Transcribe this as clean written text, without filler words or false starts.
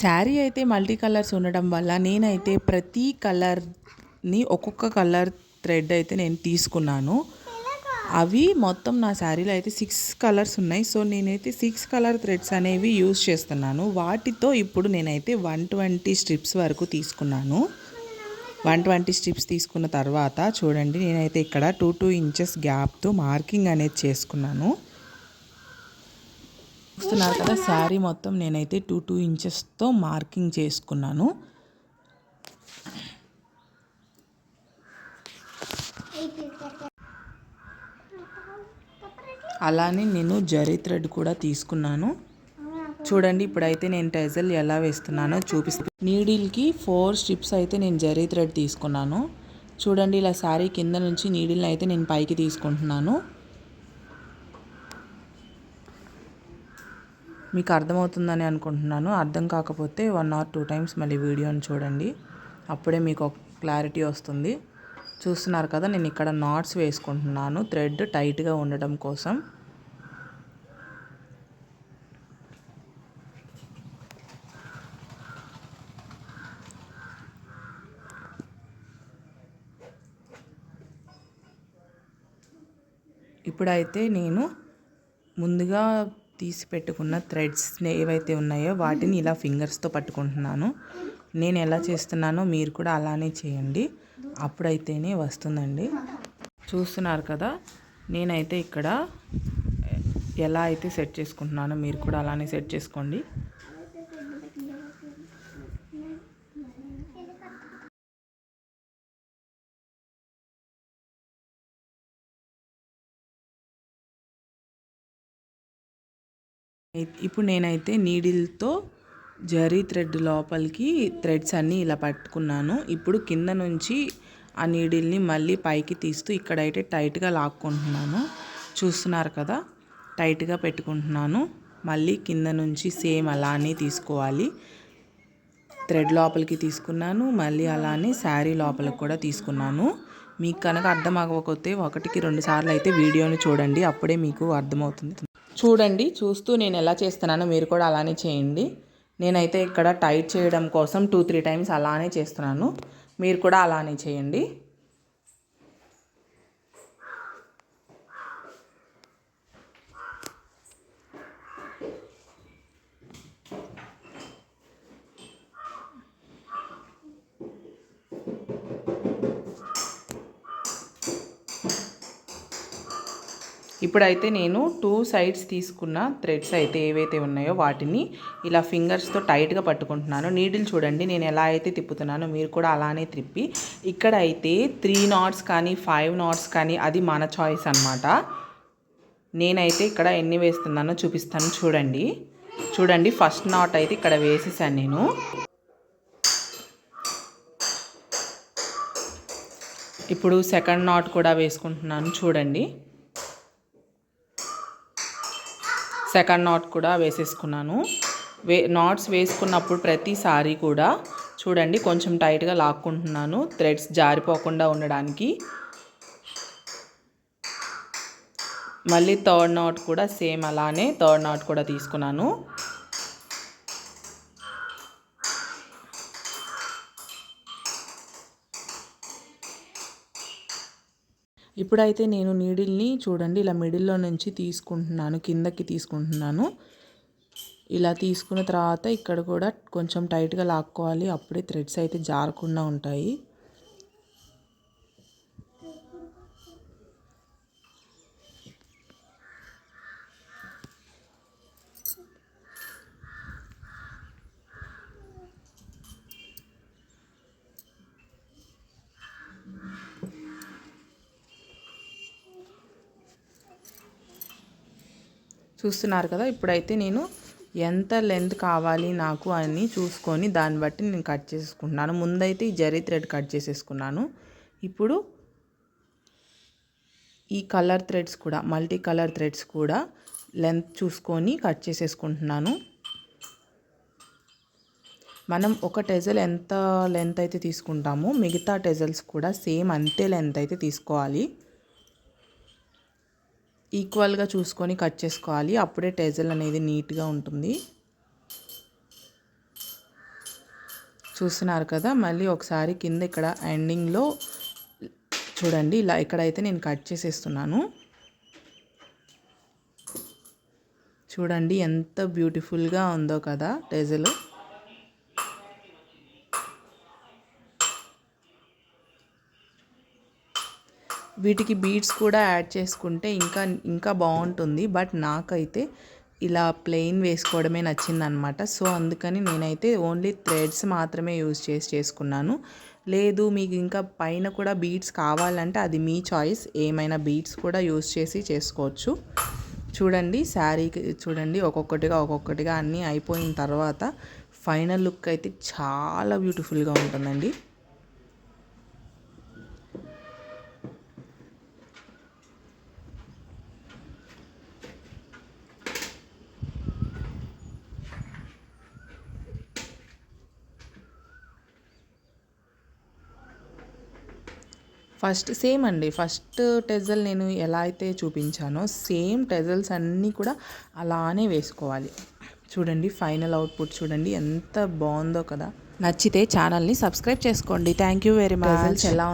శారీ అయితే multi colours ఉండడం వల్ల నేనైతే ప్రతి కలర్ని ఒక్కొక్క కలర్ థ్రెడ్ అయితే నేను తీసుకున్నాను. అవి మొత్తం నా శారీలో అయితే 6 కలర్స్ ఉన్నాయి. సో నేనైతే 6 కలర్ థ్రెడ్స్ అనేవి యూజ్ చేస్తున్నాను. వాటితో ఇప్పుడు నేనైతే 120 స్ట్రిప్స్ వరకు తీసుకున్నాను. 120 స్ట్రిప్స్ తీసుకున్న తర్వాత చూడండి, నేనైతే ఇక్కడ 2 ఇంచెస్ గ్యాప్తో మార్కింగ్ అనేది చేసుకున్నాను. చూస్తున్నారు కదా, శారీ మొత్తం నేనైతే 2 ఇంచెస్తో మార్కింగ్ చేసుకున్నాను. అలానే నేను జరీ థ్రెడ్ కూడా తీసుకున్నాను. చూడండి, ఇప్పుడైతే నేను టెజల్ ఎలా వేస్తున్నానో చూపిస్తాను. నీడిల్కి 4 స్ట్రిప్స్ అయితే నేను జరీ థ్రెడ్ తీసుకున్నాను. చూడండి, ఇలా శారీ కింద నుంచి నీడిల్ని అయితే నేను పైకి తీసుకుంటున్నాను. మీకు అర్థమవుతుందని అనుకుంటున్నాను. అర్థం కాకపోతే 1 or 2 టైమ్స్ మళ్ళీ వీడియోని చూడండి, అప్పుడే మీకు క్లారిటీ వస్తుంది. చూస్తున్నారు కదా, నేను ఇక్కడ నాట్స్ వేసుకుంటున్నాను థ్రెడ్ టైట్గా ఉండడం కోసం. ఇప్పుడైతే నేను ముందుగా తీసి పెట్టుకున్న థ్రెడ్స్ ఏవైతే ఉన్నాయో వాటిని ఇలా ఫింగర్స్తో పట్టుకుంటున్నాను. నేను ఎలా చేస్తున్నానో మీరు కూడా అలానే చేయండి, అప్పుడైతేనే వస్తుందండి. చూస్తున్నారు కదా, నేనైతే ఇక్కడ ఎలా అయితే సెట్ చేసుకుంటున్నానో మీరు కూడా అలానే సెట్ చేసుకోండి. ఇప్పుడు నేనైతే నీడిల్తో జరీ థ్రెడ్ లోపలికి థ్రెడ్స్ అన్నీ ఇలా పట్టుకున్నాను. ఇప్పుడు కింద నుంచి ఆ నీడిల్ని మళ్ళీ పైకి తీస్తూ ఇక్కడైతే టైట్గా లాక్కుంటున్నాను. చూస్తున్నారు కదా, టైట్గా పెట్టుకుంటున్నాను. మళ్ళీ కింద నుంచి సేమ్ అలానే తీసుకోవాలి. థ్రెడ్ లోపలికి తీసుకున్నాను, మళ్ళీ అలానే శారీ లోపలికి కూడా తీసుకున్నాను. మీకు కనుక అర్థం అవ్వకపోతే 1కి 2 సార్లు అయితే వీడియోని చూడండి, అప్పుడే మీకు అర్థమవుతుంది. చూడండి, చూస్తూ నేను ఎలా చేస్తున్నానో మీరు కూడా అలానే చేయండి. నేనైతే ఇక్కడ టైట్ చేయడం కోసం 2-3 టైమ్స్ అలానే చేస్తున్నాను, మీరు కూడా అలానే చేయండి. ఇప్పుడైతే నేను 2 సైడ్స్ తీసుకున్న థ్రెడ్స్ అయితే ఏవైతే ఉన్నాయో వాటిని ఇలా ఫింగర్స్తో టైట్గా పట్టుకుంటున్నాను. నీడిల్ చూడండి, నేను ఎలా అయితే తిప్పుతున్నానో మీరు కూడా అలానే తిప్పి, ఇక్కడ అయితే 3 knots కానీ 5 knots కానీ అది మన చాయిస్ అన్నమాట. నేనైతే ఇక్కడ ఎన్ని వేస్తున్నానో చూపిస్తాను. చూడండి, ఫస్ట్ నాట్ అయితే ఇక్కడ వేసేసాను నేను. ఇప్పుడు సెకండ్ నాట్ కూడా వేసుకుంటున్నాను. చూడండి, సెకండ్ నాట్ కూడా వేసేసుకున్నాను. నాట్స్ వేసుకున్నప్పుడు ప్రతిసారి కూడా చూడండి కొంచెం టైట్గా లాక్కుంటున్నాను, థ్రెడ్స్ జారిపోకుండా ఉండడానికి. మళ్ళీ థర్డ్ నాట్ కూడా సేమ్ అలానే థర్డ్ నాట్ కూడా తీసుకున్నాను. ఇప్పుడైతే నేను నీడిల్ని చూడండి ఇలా మిడిల్లో నుంచి తీసుకుంటున్నాను, కిందకి తీసుకుంటున్నాను. ఇలా తీసుకున్న తర్వాత ఇక్కడ కూడా కొంచెం టైట్గా లాక్కోవాలి, అప్పుడే థ్రెడ్స్ అయితే జారకుండా ఉంటాయి. చూస్తున్నారు కదా, ఇప్పుడైతే నేను ఎంత లెంత్ కావాలి నాకు అని చూసుకొని దాన్ని బట్టి నేను కట్ చేసుకుంటున్నాను. ముందైతే ఈ జరీ థ్రెడ్ కట్ చేసేసుకున్నాను. ఇప్పుడు ఈ కలర్ థ్రెడ్స్ కూడా మల్టీ కలర్ థ్రెడ్స్ కూడా లెంత్ చూసుకొని కట్ చేసేసుకుంటున్నాను. మనం ఒక టెజల్ ఎంత లెంత్ అయితే తీసుకుంటామో మిగతా టెజల్స్ కూడా సేమ్ అంతే లెంత్ అయితే తీసుకోవాలి. ఈక్వల్గా చూసుకొని కట్ చేసుకోవాలి, అప్పుడే టెజల్ అనేది నీట్గా ఉంటుంది. చూస్తున్నారు కదా, మళ్ళీ ఒకసారి కింద ఇక్కడ ఎండింగ్లో చూడండి, ఇలా ఇక్కడైతే నేను కట్ చేసేస్తున్నాను. చూడండి ఎంత బ్యూటిఫుల్గా ఉందో కదా టెజల్. వీటికి బీడ్స్ కూడా యాడ్ చేసుకుంటే ఇంకా బాగుంటుంది. బట్ నాకైతే ఇలా ప్లెయిన్ వేసుకోవడమే నచ్చిందనమాట. సో అందుకని నేనైతే ఓన్లీ థ్రెడ్స్ మాత్రమే యూజ్ చేసుకున్నాను. లేదు మీకు ఇంకా పైన కూడా బీడ్స్ కావాలంటే అది మీ చాయిస్, ఏమైనా బీడ్స్ కూడా యూజ్ చేసి చేసుకోవచ్చు. చూడండి శారీకి చూడండి ఒక్కొక్కటిగా అన్నీ అయిపోయిన తర్వాత ఫైనల్ లుక్ అయితే చాలా బ్యూటిఫుల్గా ఉంటుందండి. ఫస్ట్ టెజల్ నేను ఎలా అయితే చూపించానో సేమ్ టెజల్స్ అన్నీ కూడా అలానే వేసుకోవాలి. చూడండి ఫైనల్ అవుట్పుట్ చూడండి ఎంత బాగుందో కదా. నచ్చితే ఛానల్ని సబ్స్క్రైబ్ చేసుకోండి. Thank you very much. ఎలా